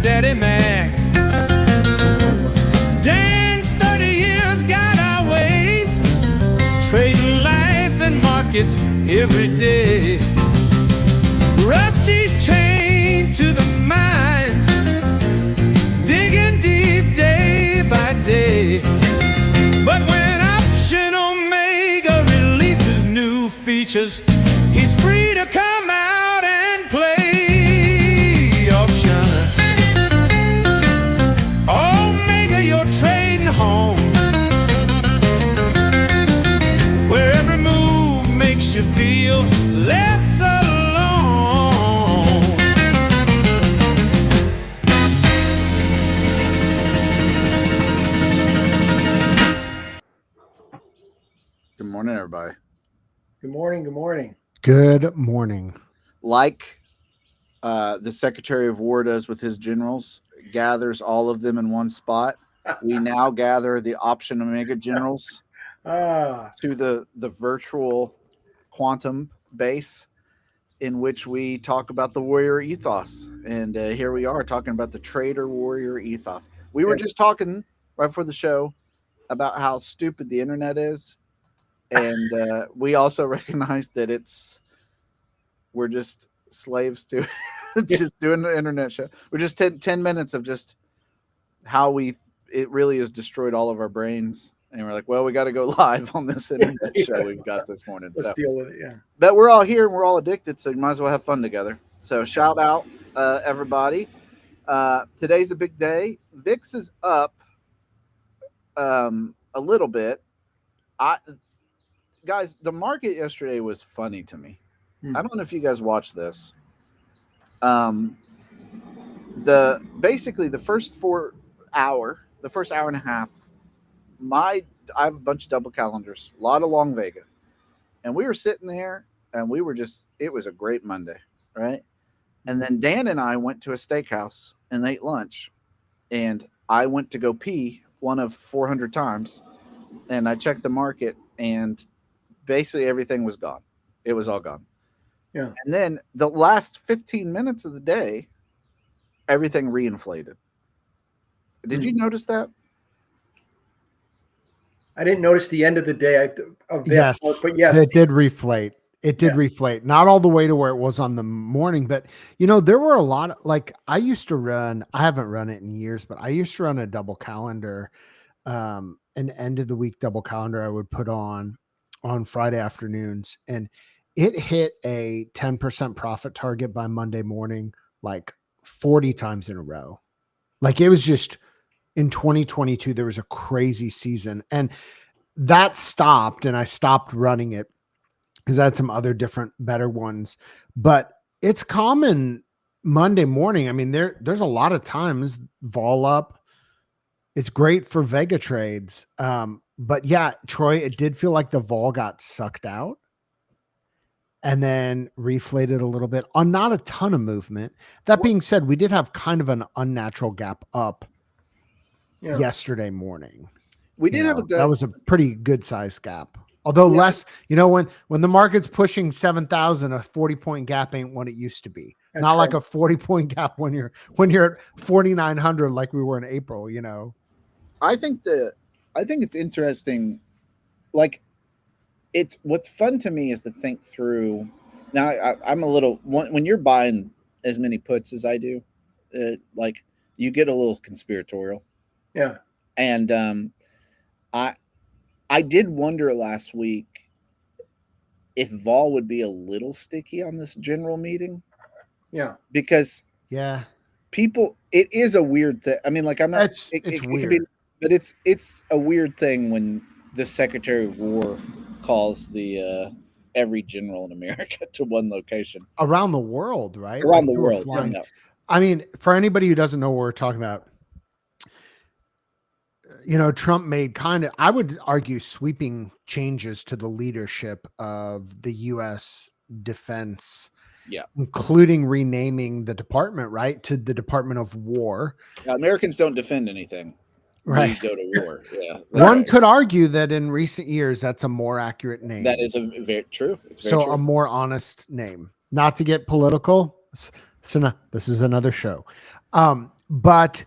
Daddy Mac. Dan's 30 years got our way, trading life and markets every day. Rusty's chained to the mines, digging deep day by day. But when Option Omega releases new features, he's free to come out and play option. Omega, you're trading home, where every move makes you feel less alone. Good morning, everybody. Good morning. Good morning. Good morning. Like the Secretary of War does with his generals, gathers all of them in one spot. We now gather the Option Omega generals to the virtual quantum base in which we talk about the warrior ethos. And here we are talking about the trader warrior ethos. We were just talking right before the show about how stupid the internet is. And we also recognize that we're just slaves to just doing the internet show. We're just 10 minutes of just how it really has destroyed all of our brains. And we're like, well, we got to go live on this internet show we've got this morning. Let's deal with it, yeah. But we're all here and we're all addicted, so you might as well have fun together. So shout out, everybody. Today's a big day. VIX is up a little bit. Guys, the market yesterday was funny to me. I don't know if you guys watched this. Basically the first hour and a half, I have a bunch of double calendars, a lot of long Vega, and we were sitting there and it was a great Monday, right? And then Dan and I went to a steakhouse and ate lunch, and I went to go pee one of 400 times, and I checked the market, and basically everything was gone. It was all gone. Yeah. And then the last 15 minutes of the day, everything reinflated. Did you notice that? I didn't notice the end of the day of that. Yes, but yes, it did reflate. It did reflate. Not all the way to where it was on the morning, but there were a lot of, like, I haven't run it in years, but I used to run a double calendar, an end of the week double calendar I would put on Friday afternoons, and it hit a 10% profit target by Monday morning, like 40 times in a row. Like, it was just, in 2022, there was a crazy season, and that stopped, and I stopped running it because I had some other different, better ones. But it's common Monday morning. I mean, there's a lot of times vol up. It's great for Vega trades. But yeah, Troy, it did feel like the vol got sucked out and then reflated a little bit on not a ton of movement. That being said, we did have kind of an unnatural gap up yesterday morning. We did have that was a pretty good sized gap. Although less, when the market's pushing 7,000, a 40-point gap ain't what it used to be. That's not right. Like a 40-point gap when you're at 4,900 like we were in April. I think it's interesting. Like, what's fun to me is to think through. Now I'm a little, when you're buying as many puts as I do, like, you get a little conspiratorial. Yeah. And I did wonder last week if vol would be a little sticky on this general meeting. Yeah. Because people, it is a weird thing. I mean, like, I'm not, it's weird. Could be, but it's a weird thing when the Secretary of War calls the every general in America to one location around the world, right? Around the world. Yeah. I mean, for anybody who doesn't know what we're talking about, Trump made I would argue, sweeping changes to the leadership of the U.S. defense, including renaming the department, right, to the Department of War. Americans don't defend anything. Right. Go to war. Yeah. One could argue that in recent years, that's a more accurate name. That is very true. It's very true. A more honest name. Not to get political. So no, this is another show. but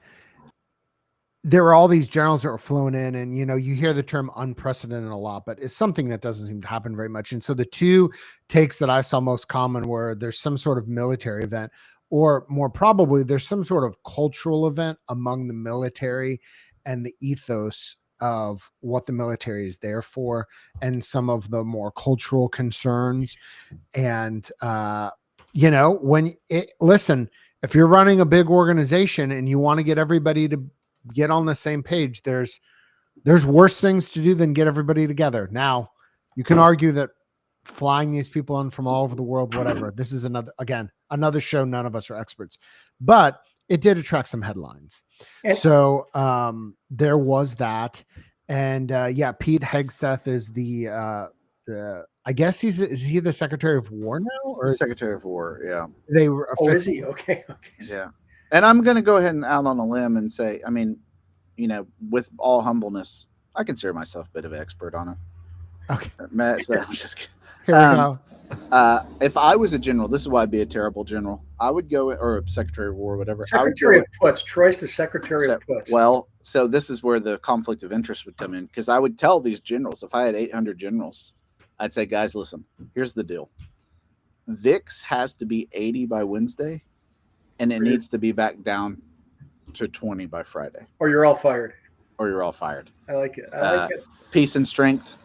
there were all these generals that were flown in, and you hear the term unprecedented a lot, but it's something that doesn't seem to happen very much. And so the two takes that I saw most common were there's some sort of military event, or more probably there's some sort of cultural event among the military and the ethos of what the military is there for, and some of the more cultural concerns. And listen, if you're running a big organization and you want to get everybody to get on the same page, there's worse things to do than get everybody together. Now, you can argue that flying these people in from all over the world, whatever, this is another show. None of us are experts, but it did attract some headlines. And so there was that. And Pete Hegseth is I guess is he the Secretary of War now? Or Secretary of War, yeah. They were. Oh, is he? Okay. Yeah. And I'm going to go ahead and out on a limb and say, I mean, with all humbleness, I consider myself a bit of an expert on it. Okay. I'm just kidding. Here we go. If I was a general, this is why I'd be a terrible general. I would go, or a Secretary of War, whatever. Secretary of Puts. Troy's the Secretary of Puts. Well, so this is where the conflict of interest would come in, because I would tell these generals, if I had 800 generals, I'd say, guys, listen, here's the deal. VIX has to be 80 by Wednesday, and it needs to be back down to 20 by Friday. Or you're all fired. I like it. I like it. Peace and strength,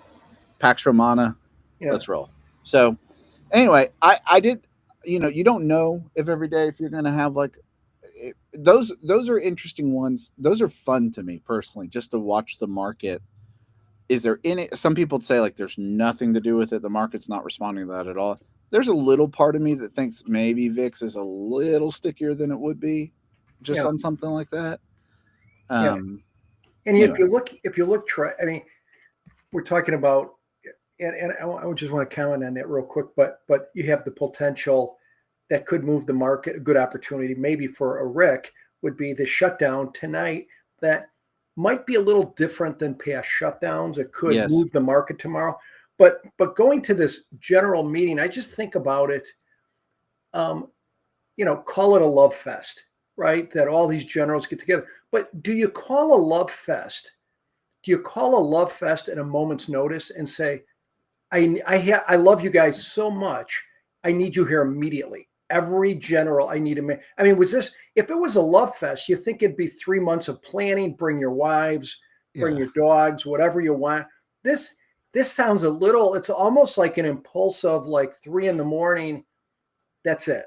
Pax Romana. Yeah. Let's roll. So anyway, I did, you don't know if every day, if you're going to have those are interesting ones. Those are fun to me personally, just to watch the market. Is there some people say there's nothing to do with it. The market's not responding to that at all. There's a little part of me that thinks maybe VIX is a little stickier than it would be just on something like that. And anyway. if you look, Troy, I mean, we're talking about, and I just want to comment on that real quick, but you have the potential that could move the market. A good opportunity maybe for a Rick would be the shutdown tonight that might be a little different than past shutdowns. It could move the market tomorrow. But going to this general meeting, I just think about it, call it a love fest, right? That all these generals get together. But do you call a love fest? Do you call a love fest at a moment's notice and say, I love you guys so much, I need you here immediately. Every general, I need to I mean, if it was a love fest, you think it'd be 3 months of planning, bring your wives, bring your dogs, whatever you want. This sounds it's almost like an impulsive, 3 a.m. That's it.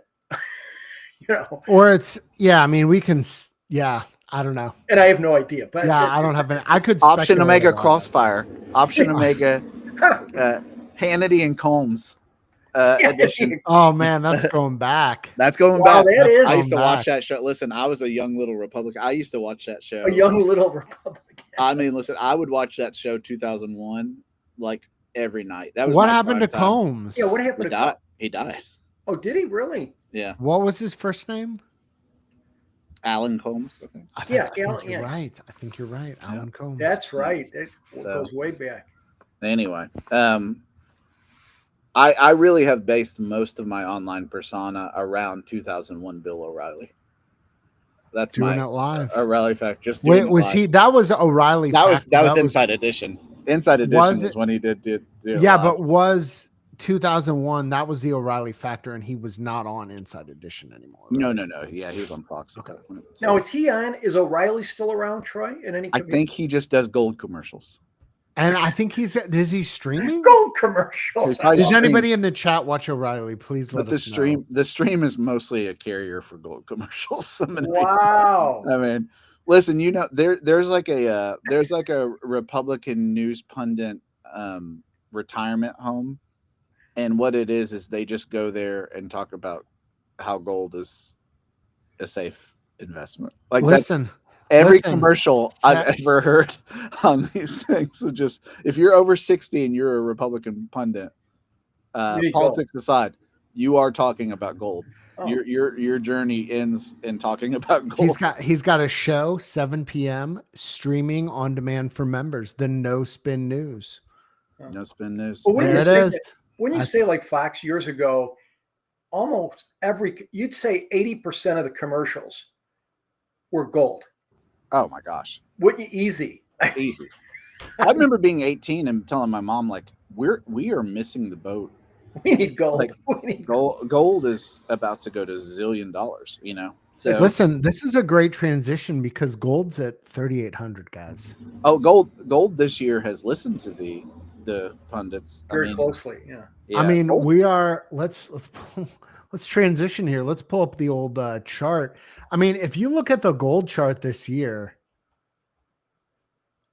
Or it's, I mean, we can, I don't know. And I have no idea, but I don't have any, I could Option Omega Crossfire, Option Omega, Hannity and Combs. Edition. Oh man, that's going back. That's going back. I used to watch that. that show. Listen, I was a young little Republican. I used to watch that show. A young little Republican. I mean, listen, I would watch that show 2001 every night. That was what happened to Combs? Yeah, what happened to Combs? He died. Oh, did he really? Yeah. What was his first name? Alan Combs, I think. I think you're right. I think you're right. Alan Combs. That's right. It goes way back. Anyway, I really have based most of my online persona around 2001 Bill O'Reilly. That's doing it live. O'Reilly fact. Just wait, was he? That was O'Reilly. That was Inside Edition. Inside Edition was when he did yeah, but was 2001? That was the O'Reilly Factor, and he was not on Inside Edition anymore. Right? No. Yeah, he was on Fox. Okay. Now is he on? Is O'Reilly still around, Troy? I think he just does gold commercials. And I think is he streaming? Gold commercials. Does anybody in the chat watch O'Reilly? Please let us know. The stream is mostly a carrier for gold commercials. Wow. I mean, listen, there's a Republican news pundit retirement home, and what it is they just go there and talk about how gold is a safe investment. Listen. Every commercial I've ever heard on these things. So just if you're over 60 and you're a Republican pundit, politics aside, you are talking about gold. Oh. Your journey ends in talking about gold. He's got a show 7 p.m. streaming on demand for members. The No Spin News. No Spin News. Well, when you say Fox years ago, almost you'd say 80% of the commercials were gold. Oh my gosh. Wouldn't you? Easy. Easy. I remember being 18 and telling my mom, like, we are missing the boat. We need gold. Like, we need gold is about to go to $1 zillion, you know? So listen, this is a great transition because gold's at 3,800, guys. Oh, gold this year has listened to the pundits very closely. Yeah. I mean, gold. we are, let's transition here. Let's pull up the old chart. I mean, if you look at the gold chart this year,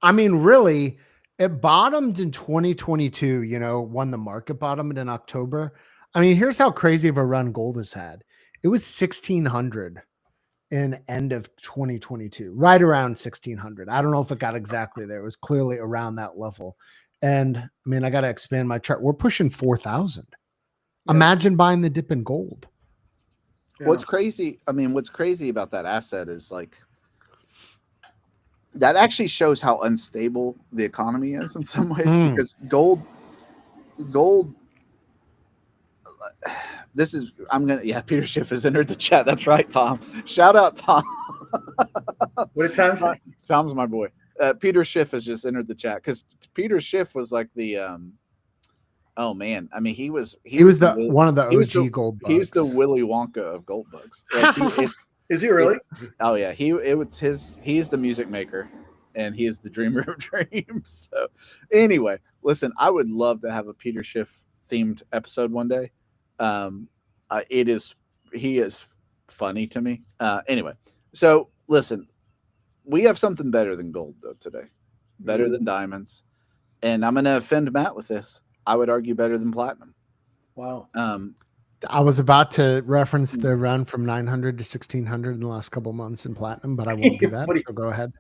I mean, really, it bottomed in 2022, you know, when the market bottomed in October. I mean, here's how crazy of a run gold has had. It was 1,600 in end of 2022, right around 1,600. I don't know if it got exactly there. It was clearly around that level. And I mean, I got to expand my chart. We're pushing 4,000. Yeah. Imagine buying the dip in gold. Yeah. What's crazy about that asset is like, that actually shows how unstable the economy is in some ways, because gold, Peter Schiff has entered the chat. That's right, Tom. Shout out, Tom. What did Tom say? Tom's my boy. Peter Schiff has just entered the chat because Peter Schiff was like the, oh man. I mean, he was one of the OG gold bugs. He's the Willy Wonka of gold bugs. Like Is he really? Oh yeah, he's the music maker, and he is the dreamer of dreams. So anyway, listen, I would love to have a Peter Schiff themed episode one day. He is funny to me. Anyway, so listen, we have something better than gold though today, better than diamonds, and I'm going to offend Matt with this. I would argue better than platinum. Wow. I was about to reference the run from 900 to 1,600 in the last couple of months in platinum, but I won't do that. So go ahead.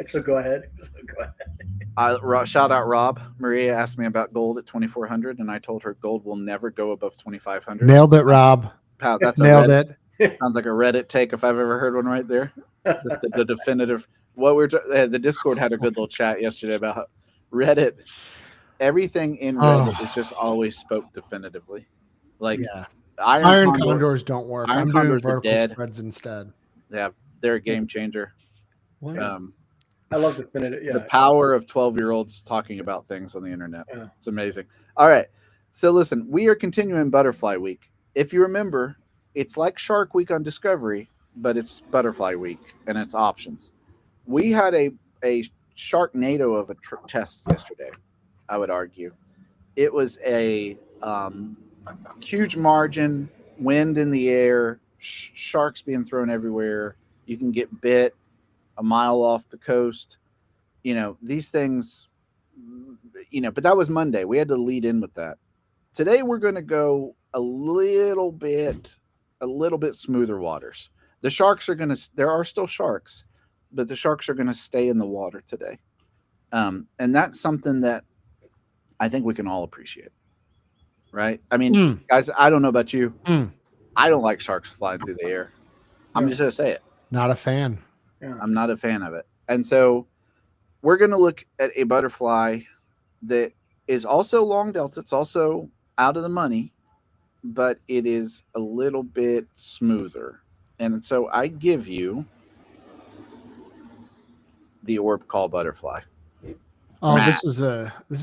So go ahead. Shout out Rob. Maria asked me about gold at 2,400, and I told her gold will never go above 2,500. Nailed it, Rob. That's nailed it. Sounds like a Reddit take if I've ever heard one right there. Just the definitive. The Discord had a good little chat yesterday about Reddit. Everything in Reddit is just always spoke definitively. Like iron condors don't work. Iron I'm condors doing are vertical dead. spreads instead. They're a game changer. I love definitive. Yeah. The power of 12-year-olds talking about things on the internet. Yeah. It's amazing. All right. So listen, we are continuing Butterfly Week. If you remember, it's like Shark Week on Discovery, but it's Butterfly Week and it's options. We had a NATO of a test yesterday, I would argue. It was a huge margin, wind in the air, sharks being thrown everywhere. You can get bit a mile off the coast. You know, these things, you know, but that was Monday. We had to lead in with that. Today, we're going to go a little bit smoother waters. The sharks there are still sharks, but the sharks are going to stay in the water today. And that's something that I think we can all appreciate. Right? I mean, guys, I don't know about you. I don't like sharks flying through the air. I'm just going to say it. Not a fan. Yeah. I'm not a fan of it. And so we're going to look at a butterfly that is also long delta. It's also out of the money, but it is a little bit smoother. And so I give you the Orb Call Butterfly. Oh, Matt. This is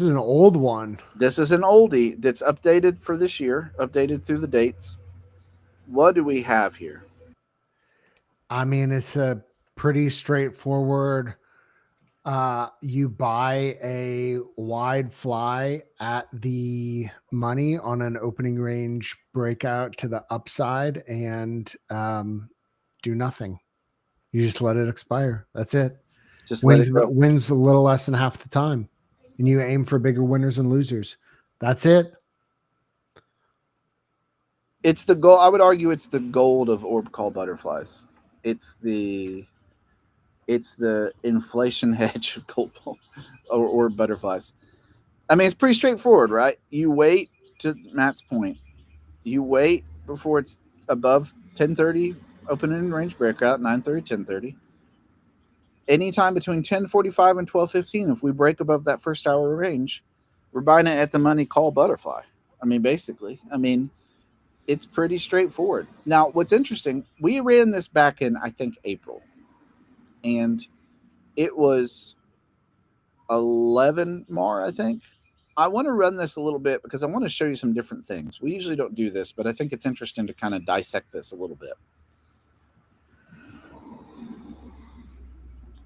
an old one. This is an oldie that's updated for this year, updated through the dates. What do we have here? I mean, it's a pretty straightforward. You buy a wide fly at the money on an opening range breakout to the upside and do nothing. You just let it expire. That's it. Just wins a little less than half the time, and you aim for bigger winners and losers. That's it. It's the goal. I would argue it's the gold of Orb Call Butterflies. It's the inflation hedge of gold or butterflies. I mean, it's pretty straightforward, right? You wait, to Matt's point, you wait before it's above 10:30 opening range breakout, 9:30, 10:30. Anytime between 10:45 and 12:15, if we break above that first hour range, we're buying it at the money call butterfly. I mean, basically, it's pretty straightforward. Now, what's interesting, we ran this back in, I think, April, and it was 11 more, I think. I want to run this a little bit because I want to show you some different things. We usually don't do this, but I think it's interesting to kind of dissect this a little bit.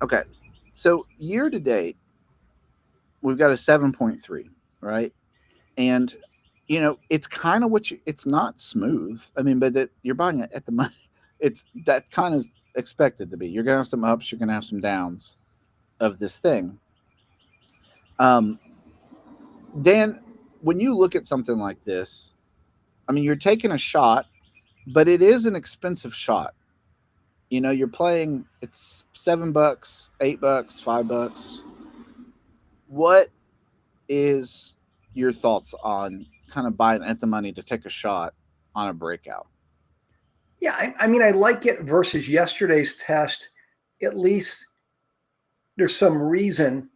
Okay, so year to date, we've got a 7.3, right? And, you know, it's kind of what it's not smooth. I mean, but that you're buying it at the money. It's that kind of expected to be. You're going to have some ups, you're going to have some downs of this thing. Dan, when you look at something like this, I mean, you're taking a shot, but it is an expensive shot. You know, you're playing, it's $7, $8, $5. What is your thoughts on kind of buying at the money to take a shot on a breakout? Yeah, I mean, I like it versus yesterday's test. At least there's some reason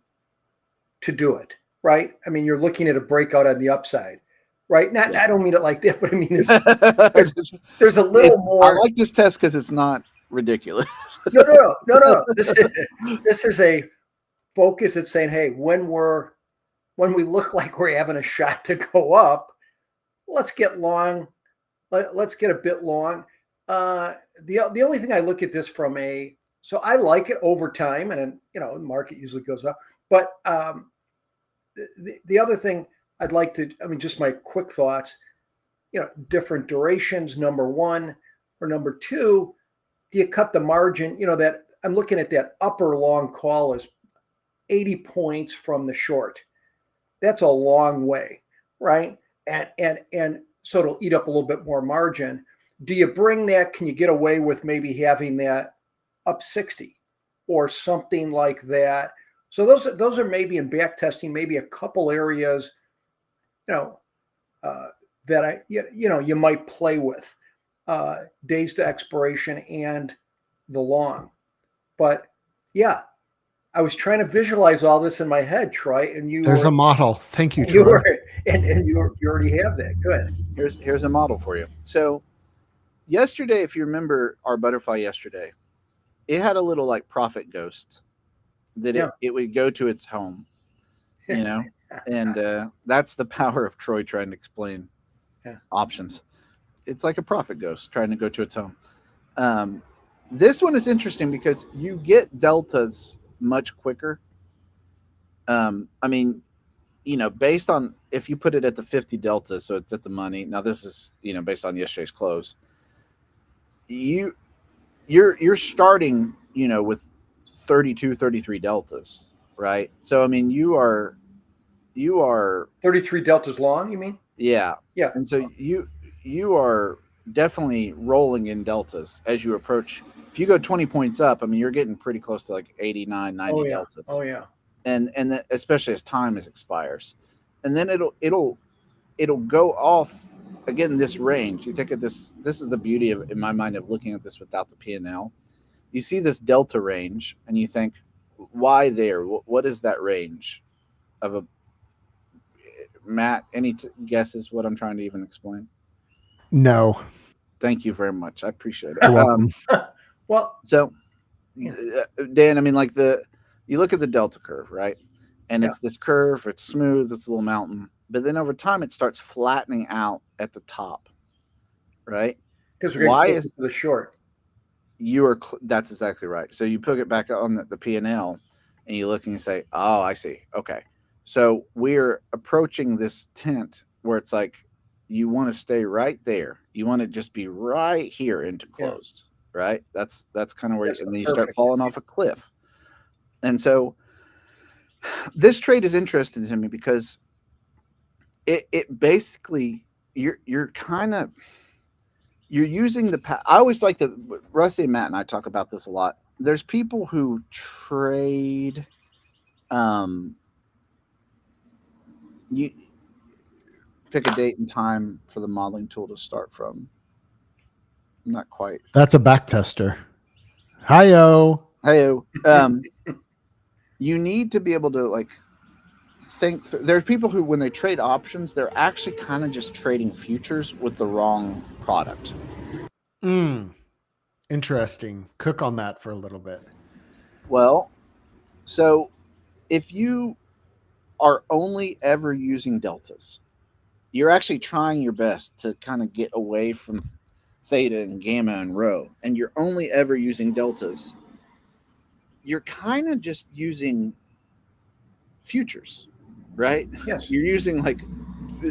to do it, right? I mean, you're looking at a breakout on the upside, right? Not, yeah. I don't mean it like that, but I mean, there's a little more. I like this test because it's not ridiculous. No. This is a focus at saying, hey, when we look like we're having a shot to go up, let's get long. Let's get a bit long. The only thing I look at this from so I like it over time, and you know, the market usually goes up. But the other thing I'd like to, I mean, just my quick thoughts, you know, different durations, number one, or number two, do you cut the margin? You know, that I'm looking at that upper long call is 80 points from the short. That's a long way, right? And so it'll eat up a little bit more margin. Do you bring that? Can you get away with maybe having that up 60 or something like that? So those are maybe in back testing, maybe a couple areas, you know, that you might play with days to expiration and the long. But yeah, I was trying to visualize all this in my head, Troy, and there's a model. Thank you, Troy. You already have that. Good. Here's a model for you. So yesterday, if you remember our butterfly yesterday, it had a little like profit ghost that it would go to its home, you know, and that's the power of Troy trying to explain options. It's like a profit ghost trying to go to its home. This one is interesting because you get deltas much quicker. I mean, you know, based on if you put it at the 50 delta, so it's at the money. Now this is, you know, based on yesterday's close. You're starting, you know, with 32, 33 deltas, right? So I mean, you are 33 deltas long, you mean? Yeah. And so you are definitely rolling in deltas as you approach. If you go 20 points up, I mean, you're getting pretty close to like 89, 90 deltas. Oh yeah. And especially as time expires, and then it'll go off again. This range, you think of this is the beauty of, in my mind, of looking at this without the P&L. You see this delta range and you think, why there? What is that range of a Matt? Any guesses what I'm trying to even explain? No. Thank you very much. I appreciate it. Well, so Dan, I mean, like you look at the delta curve, right? And it's this curve, it's smooth, it's a little mountain, but then over time it starts flattening out at the top, right? Because why is the short? That's exactly right. So you put it back on the P&L and you look and you say, oh, I see. Okay. So we're approaching this tent where it's like you want to stay right there. You want to just be right here into closed, right? That's kind of where, and then you start falling off a cliff. And so this trade is interesting to me because it basically you're using the I always like Rusty and Matt and I talk about this a lot. There's people who trade you pick a date and time for the modeling tool to start from. Not quite. That's a back tester. Hi-yo. Hey, you need to be able to like think there's people who, when they trade options, they're actually kind of just trading futures with the wrong product. Interesting. Cook on that for a little bit. Well, so if you are only ever using deltas, you're actually trying your best to kind of get away from theta and gamma and rho, and you're only ever using deltas, you're kind of just using futures, right? Yes. You're using like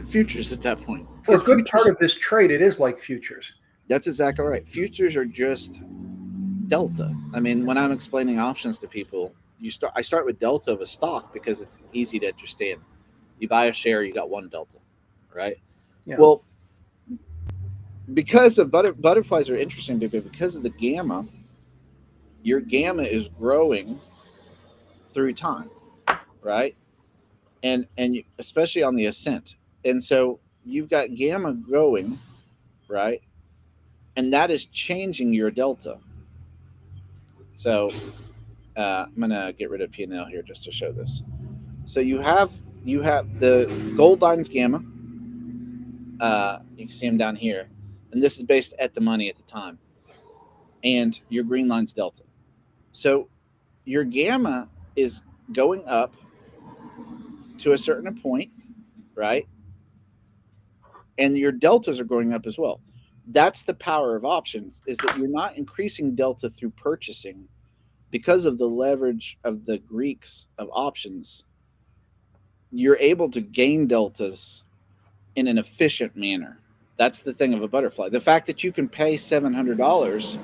futures at that point. For a good part of this trade, it is like futures. That's exactly right. Futures are just delta. I mean, when I'm explaining options to people, I start with delta of a stock because it's easy to understand. You buy a share, you got one delta, right? Yeah. Well, because of butterflies are interesting because of the gamma, your gamma is growing through time, right? And especially on the ascent. And so you've got gamma growing, right? And that is changing your delta. So I'm going to get rid of P&L here just to show this. So you have the gold line's gamma. You can see them down here. And this is based at the money at the time. And your green line's delta. So your gamma is going up to a certain point, right? And your deltas are going up as well. That's the power of options, is that you're not increasing delta through purchasing because of the leverage of the Greeks of options. You're able to gain deltas in an efficient manner. That's the thing of a butterfly. The fact that you can pay $700,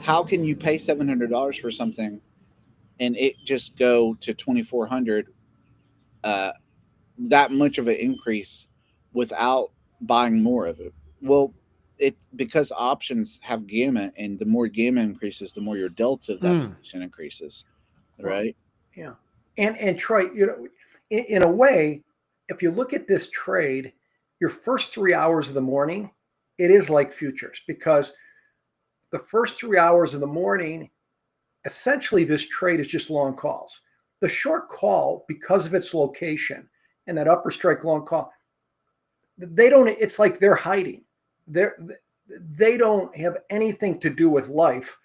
how can you pay $700 for something and it just go to $2,400, that much of an increase without buying more of it? Well, because options have gamma, and the more gamma increases, the more your delta of that position increases, right? Yeah. And Troy, in a way, if you look at this trade, your first 3 hours of the morning, it is like futures, because the first 3 hours of the morning, essentially this trade is just long calls. The short call, because of its location and that upper strike long call, it's like they're hiding. They don't have anything to do with life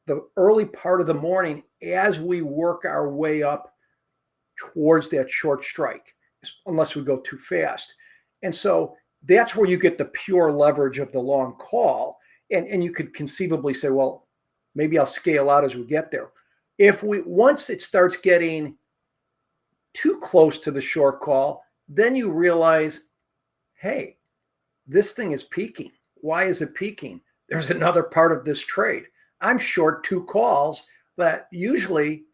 the early part of the morning as we work our way up towards that short strike, unless we go too fast. And so that's where you get the pure leverage of the long call. And you could conceivably say, well, maybe I'll scale out as we get there. Once it starts getting too close to the short call, then you realize, hey, this thing is peaking. Why is it peaking? There's another part of this trade. I'm short 2 calls that usually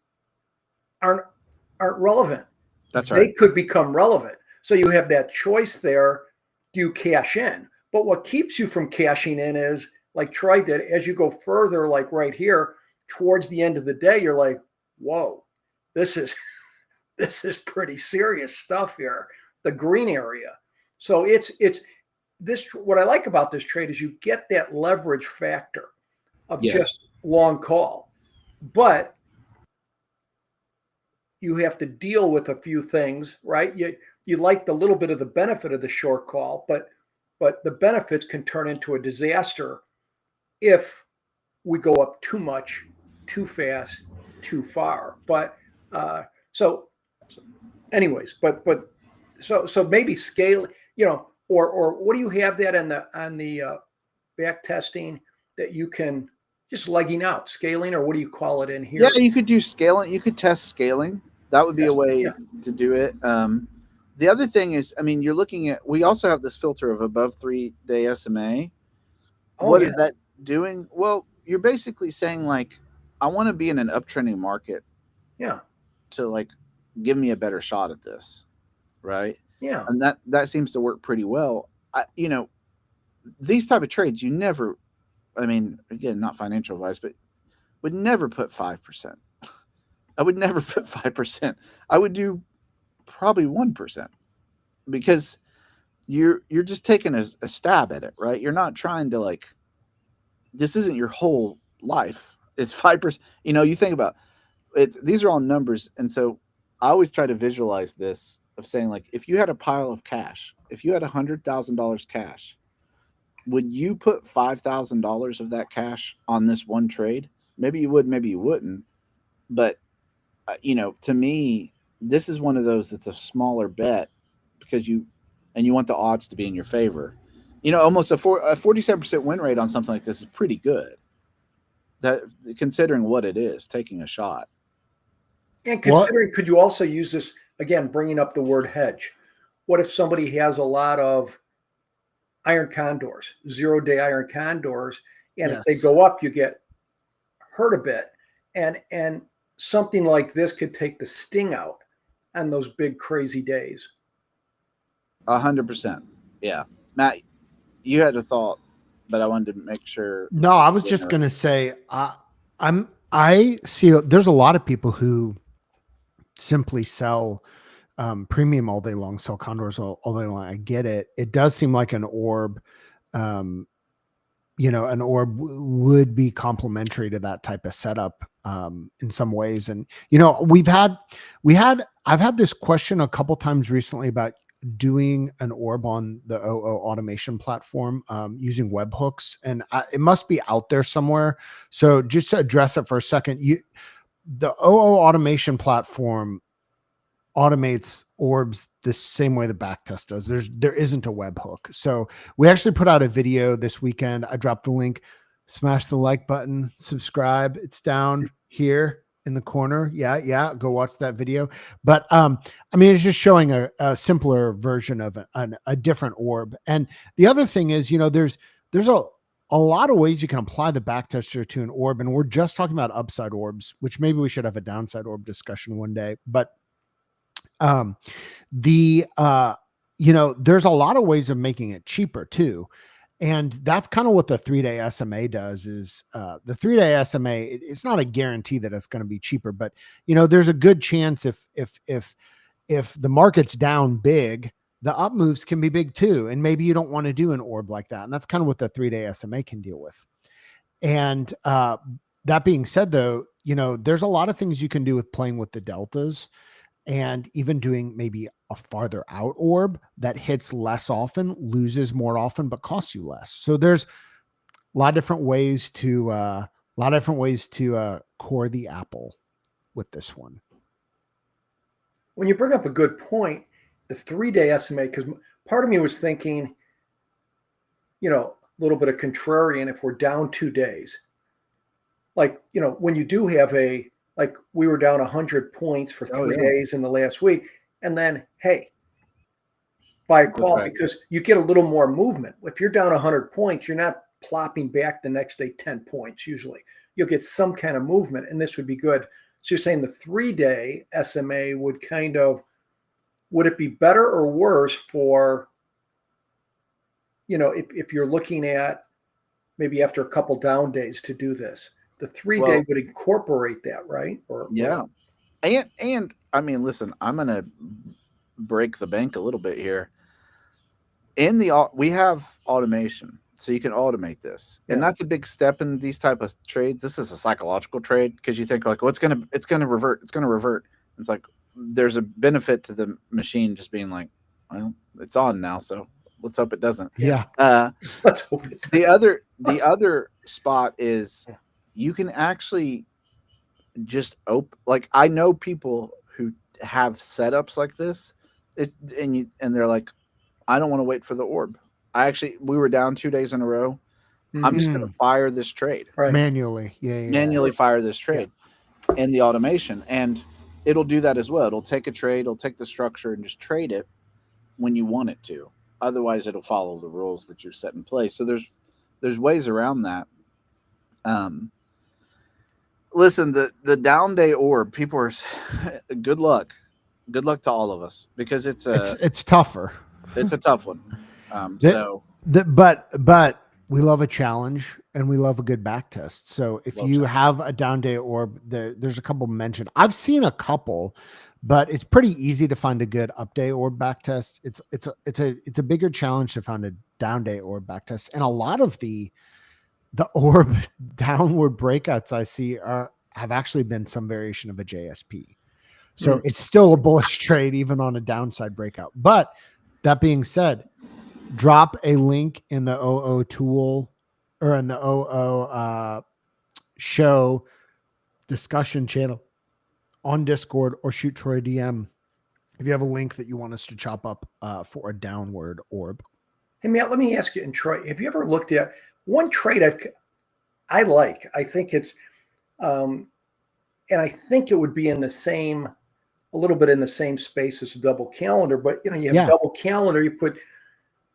aren't relevant. That's right. They could become relevant. So you have that choice there. Do you cash in? But what keeps you from cashing in is, like Troy did, as you go further, like right here, towards the end of the day, you're like, whoa, this is pretty serious stuff here, the green area. So it's this. What I like about this trade is you get that leverage factor of just long call, but you have to deal with a few things, right? You like the little bit of the benefit of the short call, but the benefits can turn into a disaster if we go up too much, too fast, too far. But so maybe scale, or what do you have that on the back testing that you can just legging out, scaling, or what do you call it in here? Yeah, you could do scaling. You could test scaling. That would be a way to do it. The other thing is, I mean, you're looking at, we also have this filter of above 3-day SMA. What is that doing? Well, you're basically saying, like, I want to be in an uptrending market. Yeah. To like give me a better shot at this. Right. Yeah. And that seems to work pretty well. These type of trades, you never, I mean, again, not financial advice, but would never put 5%. I would never put 5%. I would do probably 1%, because you're just taking a stab at it, right? You're not trying to, like, this isn't your whole life. It's 5%. You think about it, these are all numbers. And so I always try to visualize this of saying, like, if you had a pile of cash, if you had $100,000 cash, would you put $5,000 of that cash on this one trade? Maybe you would, maybe you wouldn't. But, to me, this is one of those that's a smaller bet because you want the odds to be in your favor. Almost a 47% win rate on something like this is pretty good. That, considering what it is, taking a shot. And considering, could you also use this, again, bringing up the word hedge? What if somebody has a lot of iron condors, 0-day iron condors, and if they go up, you get hurt a bit. And something like this could take the sting out on those big, crazy days. 100%. Yeah. Matt, you had a thought, but I wanted to make sure. No, I was just going to say, I see there's a lot of people who simply sell premium all day long, sell condors all day long. I get it. It does seem like an orb, an orb would be complementary to that type of setup in some ways. And, I've had this question a couple times recently about doing an orb on the OO automation platform using webhooks, and it must be out there somewhere. So just to address it for a second, the OO automation platform automates orbs the same way the backtest does. There isn't a webhook. So we actually put out a video this weekend. I dropped the link. Smash the like button, subscribe. It's down here in the corner. Yeah. Go watch that video. But it's just showing a simpler version of a different orb. And the other thing is, there's a lot of ways you can apply the backtester to an orb. And we're just talking about upside orbs, which maybe we should have a downside orb discussion one day. But there's a lot of ways of making it cheaper too. And that's kind of what the 3-day SMA does is the 3-day SMA, it's not a guarantee that it's going to be cheaper, but there's a good chance if the market's down big, the up moves can be big too. And maybe you don't want to do an orb like that. And that's kind of what the 3-day SMA can deal with. And that being said, though, there's a lot of things you can do with playing with the deltas and even doing maybe a farther out orb that hits less often, loses more often, but costs you less. So there's a lot of different ways to core the apple with this one. When you bring up a good point, the 3-day SMA, because part of me was thinking, a little bit of contrarian if we're down 2 days. Like, when you do have like we were down 100 points for 3 days in the last week. And then, hey, buy a call because you get a little more movement. If you're down 100 points, you're not plopping back the next day 10 points usually. You'll get some kind of movement, and this would be good. So you're saying the 3-day SMA would would it be better or worse for, if you're looking at maybe after a couple down days to do this? The 3-day would incorporate that, right? And listen, I'm going to break the bank a little bit here. We have automation, so you can automate this. And that's a big step in these type of trades. This is a psychological trade because you think like, it's going to revert. It's going to revert. It's like, there's a benefit to the machine just being like, well, it's on now. So let's hope it doesn't. Yeah. Let's hope it doesn't. The other spot is you can actually just like I know people who have setups like this, and they're like, I don't want to wait for the orb. We were down 2 days in a row. Mm-hmm. I'm just going to fire this trade manually. Manually fire this trade in the automation, and it'll do that as well. It'll take a trade, it'll take the structure and just trade it when you want it to. Otherwise, it'll follow the rules that you're set in place. So there's ways around that. Listen, the down day orb, people are good luck to all of us because it's tougher. It's a tough one. But we love a challenge and we love a good back test. So if you have a down day orb, there's a couple mentioned. I've seen a couple, but it's pretty easy to find a good up day orb back test. It's a bigger challenge to find a down day orb back test, and a lot of the orb downward breakouts I see have actually been some variation of a JSP. So it's still a bullish trade, even on a downside breakout. But that being said, drop a link in the OO tool or in the OO show discussion channel on Discord, or shoot Troy a DM if you have a link that you want us to chop up for a downward orb. Hey, Matt, let me ask you, and Troy, have you ever looked at one trade I like? I think it's, and I think it would be in the same, a little bit in the same space as a double calendar, but you have double calendar, you put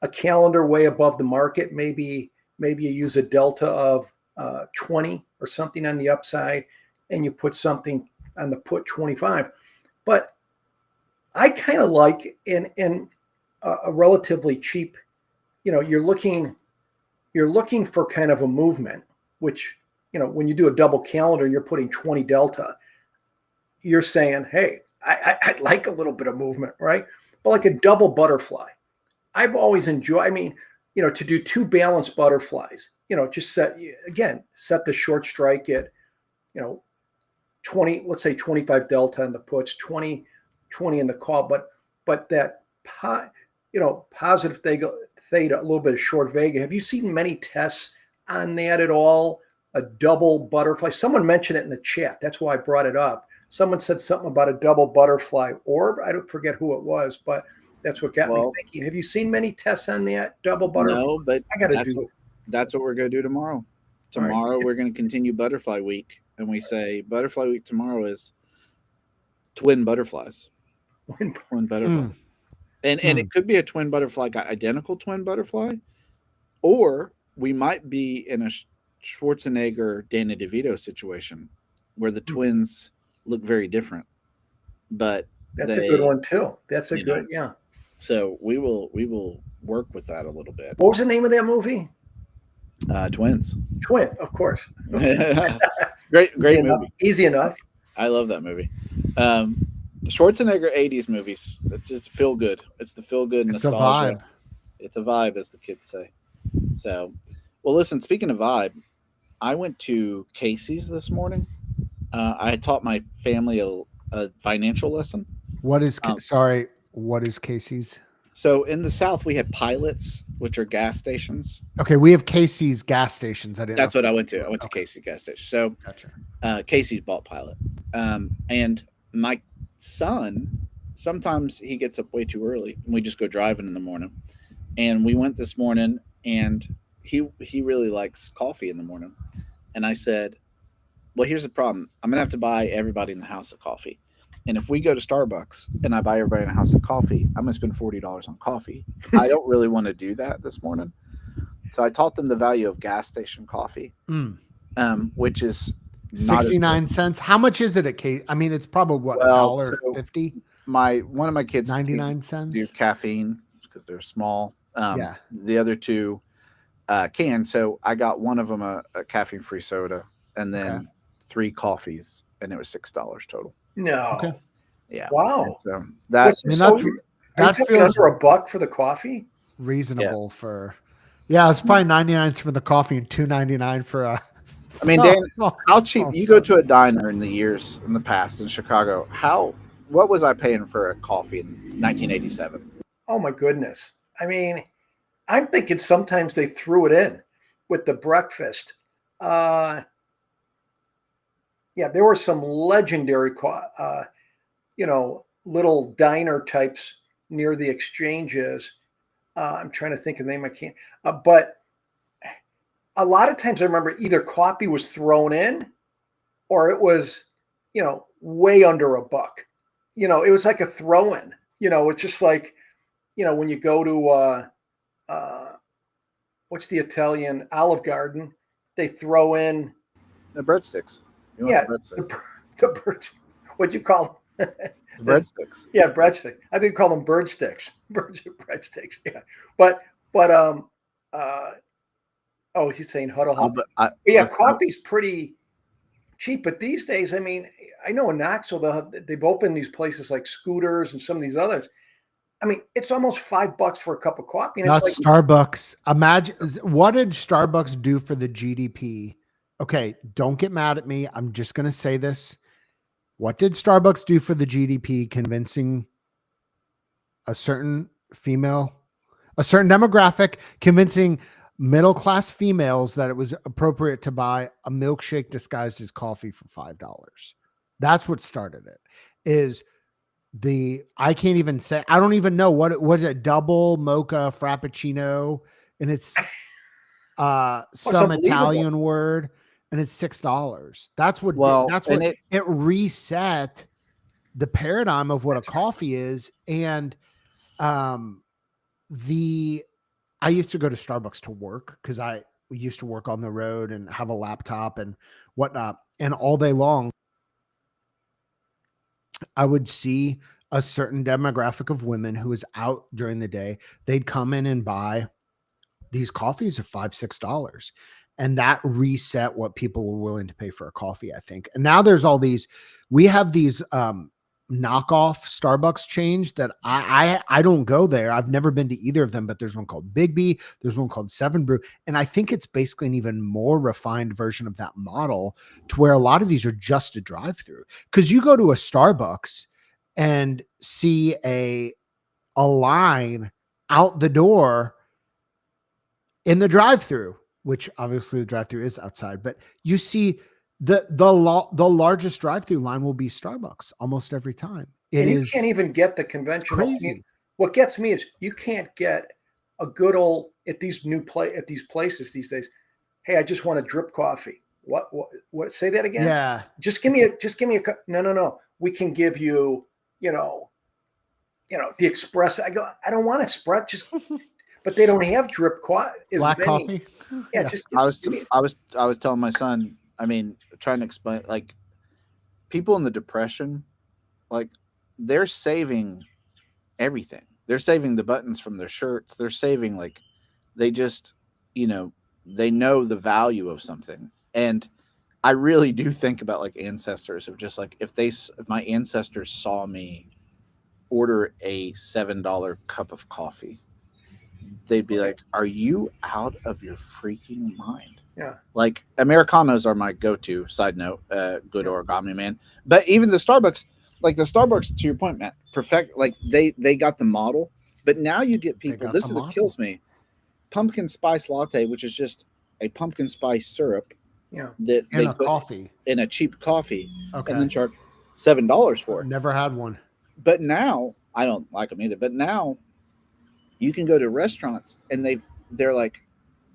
a calendar way above the market, maybe you use a delta of 20 or something on the upside, and you put something on the put 25. But I kind of like in a relatively cheap, you're looking for kind of a movement, which, when you do a double calendar and you're putting 20 delta, you're saying, hey, I'd like a little bit of movement, right? But like a double butterfly, I've always enjoyed, to do two balanced butterflies, just set the short strike at, 20, let's say 25 delta in the puts, 20 in the call, but that, positive theta, a little bit of short Vega. Have you seen many tests on that at all? A double butterfly. Someone mentioned it in the chat. That's why I brought it up. Someone said something about a double butterfly orb. I don't forget who it was, but that's what got me thinking. Have you seen many tests on that double butterfly? No, but I got to do. That's what we're going to do tomorrow. Tomorrow we're going to continue butterfly week, and we say butterfly week tomorrow is twin butterflies. Twin butterfly. And it could be a twin butterfly, identical twin butterfly, or we might be in a Schwarzenegger-DeVito situation where the twins look very different. But that's a good one too. That's a good, yeah. So we will work with that a little bit. What was the name of that movie? Twins. Twin, of course. Great movie. Easy enough. I love that movie. Schwarzenegger 80s movies. It's just feel good. It's the feel good nostalgia. It's a vibe. It's a vibe, as the kids say. So, well, listen, speaking of vibe, I went to Casey's this morning. I taught my family a financial lesson. What is what is Casey's? So in the South, we had pilots, which are gas stations. Okay, we have Casey's gas stations. That's what I went to. I went to Casey's gas station. So gotcha. Casey's bought pilot. And my son, sometimes he gets up way too early, and we just go driving in the morning. And we went this morning, and he really likes coffee in the morning. And I said, well, here's the problem. I'm going to have to buy everybody in the house a coffee. And if we go to Starbucks and I buy everybody in the house a coffee, I'm going to spend $40 on coffee. I don't really want to do that this morning. So I taught them the value of gas station coffee, which is 69 cents. How much is it at Case? I mean, it's probably what, $1.50? One of my kids 99 cents. Do caffeine because they're small. Yeah. The other two can. So I got one of them a caffeine-free soda, and then 3 coffees, and it was $6 total. No. Okay. Yeah. Wow. So that feels under $1 for the coffee. Reasonable for. Yeah, it's probably 99 for the coffee and $2.99 for a. I mean, Dan, how cheap? You go to a diner in the past in Chicago. What was I paying for a coffee in 1987? Oh my goodness! I mean, I'm thinking sometimes they threw it in with the breakfast. Yeah, there were some legendary, little diner types near the exchanges. I'm trying to think of the name. I can't. But a lot of times I remember either coffee was thrown in, or it was, way under $1. It was like a throw-in. It's just like, when you go to what's the Italian Olive Garden, they throw in the breadsticks. The birds. What'd you call them? Breadsticks. Yeah, breadsticks. I think call them bird sticks. Breadsticks. Yeah, but he's saying huddle hop. Coffee's pretty cheap, but these days, I mean, I know in Knoxville they've opened these places like Scooters and some of these others. I mean, it's almost $5 for a cup of coffee. And Not it's like, Starbucks. Imagine, what did Starbucks do for the GDP? Okay, don't get mad at me. I'm just going to say this. What did Starbucks do for the GDP, convincing a certain demographic, convincing middle-class females that it was appropriate to buy a milkshake disguised as coffee for $5? That's what started it. I can't even say, I don't even know what is a double mocha frappuccino, and it's some Italian word, and it's $6. That's what it reset the paradigm of what a coffee is. And I used to go to Starbucks to work because I used to work on the road and have a laptop and whatnot. And all day long, I would see a certain demographic of women who was out during the day. They'd come in and buy these coffees of $5, $6. And that reset what people were willing to pay for a coffee, I think. And now there's we have these knockoff Starbucks chains that I don't go there. I've never been to either of them, but there's one called Big B. There's one called Seven Brew. And I think it's basically an even more refined version of that model, to where a lot of these are just a drive-through. Because you go to a Starbucks and see a line out the door in the drive-through, which obviously the drive-through is outside, but you see the largest drive-through line will be Starbucks almost every time. You can't even get the conventional. Crazy. I mean, what gets me is you can't get a good old at these places these days. Hey, I just want a drip coffee. What? Say that again? Yeah. Just give me a. No. We can give you, the espresso. I go, I don't want espresso. But they don't have drip black coffee. Yeah. I was telling my son, I mean, trying to explain, like, people in the Depression, like, they're saving everything. They're saving the buttons from their shirts. They're saving, like, they just, they know the value of something. And I really do think about, like, ancestors of just, like, if my ancestors saw me order a $7 cup of coffee, they'd be like, are you out of your freaking mind? Yeah. Like, Americanos are my go-to, side note, good origami man. But even the Starbucks, to your point, Matt, like they got the model, but now you get people, this is what kills me. Pumpkin spice latte, which is just a pumpkin spice syrup. Yeah. That in a coffee. In a cheap coffee. Okay. And then charge $7 for it. Never had one. But now, I don't like them either, but now you can go to restaurants and they're like,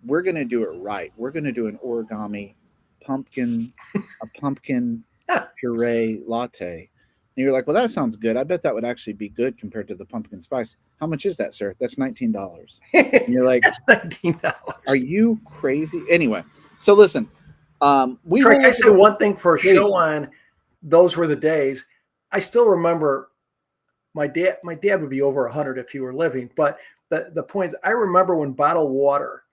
we're going to do it right. We're going to do an origami pumpkin puree latte. And you're like, well, that sounds good. I bet that would actually be good compared to the pumpkin spice. How much is that, sir? That's $19. And you're like, that's $19. Are you crazy? Anyway, so listen, I say one thing for a show on Those Were the Days. I still remember my dad would be over 100 if he were living, but the point is, I remember when bottled water,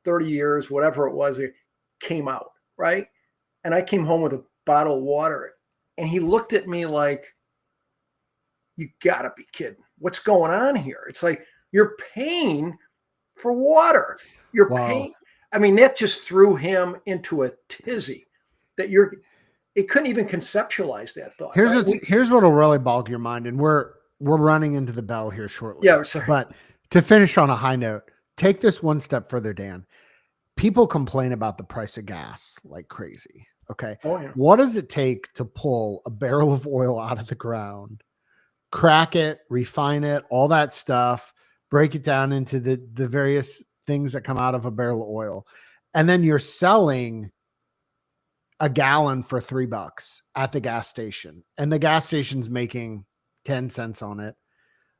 30 years, whatever it was, it came out, right? And I came home with a bottle of water, and he looked at me like, you gotta be kidding. What's going on here? It's like, you're paying for water. You're paying. I mean, that just threw him into a tizzy that it couldn't even conceptualize that thought. Here's what'll really bog your mind. And we're running into the bell here shortly. Yeah, sorry. But to finish on a high note, take this one step further, Dan. People complain about the price of gas like crazy. Okay. Oh, yeah. What does it take to pull a barrel of oil out of the ground, crack it, refine it, all that stuff, break it down into the various things that come out of a barrel of oil, and then you're selling a gallon for $3 at the gas station, and the gas station's making 10 cents on it.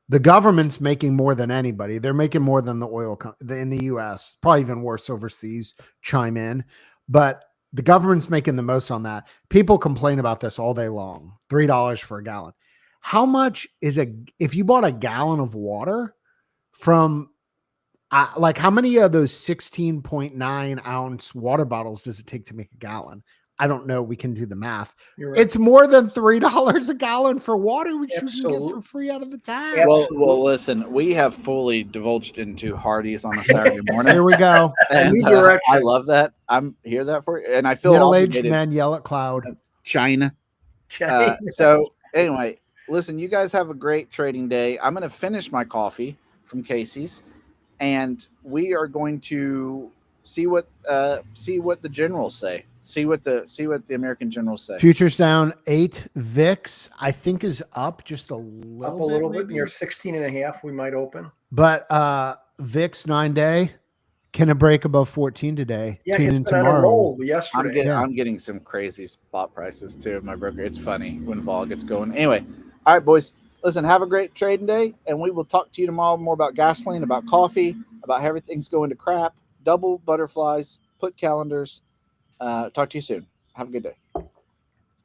The government's making more than anybody. They're making more than the oil in the US, probably even worse overseas, chime in. But the government's making the most on that. People complain about this all day long. $3 for a gallon. How much is if you bought a gallon of water from, like, how many of those 16.9 ounce water bottles does it take to make a gallon? I don't know. We can do the math. Right. It's more than $3 a gallon for water, which you can get for free out of the tap. Well, listen, we have fully divulged into Hardee's on a Saturday morning. Here we go. And I love that. I'm here that for you. And I feel middle-aged men yell at cloud. China. So anyway, listen, you guys have a great trading day. I'm going to finish my coffee from Casey's, and we are going to see what the generals say. See what the American generals say. Futures down 8. VIX, I think, is up just a little bit. Near 16.5, we might open. But VIX 9-day, can it break above 14 today? Yeah, Tune it's in been on a tomorrow. roll yesterday. I'm getting some crazy spot prices too. My broker, it's funny when vol gets going. Anyway, all right, boys. Listen, have a great trading day, and we will talk to you tomorrow more about gasoline, about coffee, about how everything's going to crap, double butterflies, put calendars. Talk to you soon. Have a good day.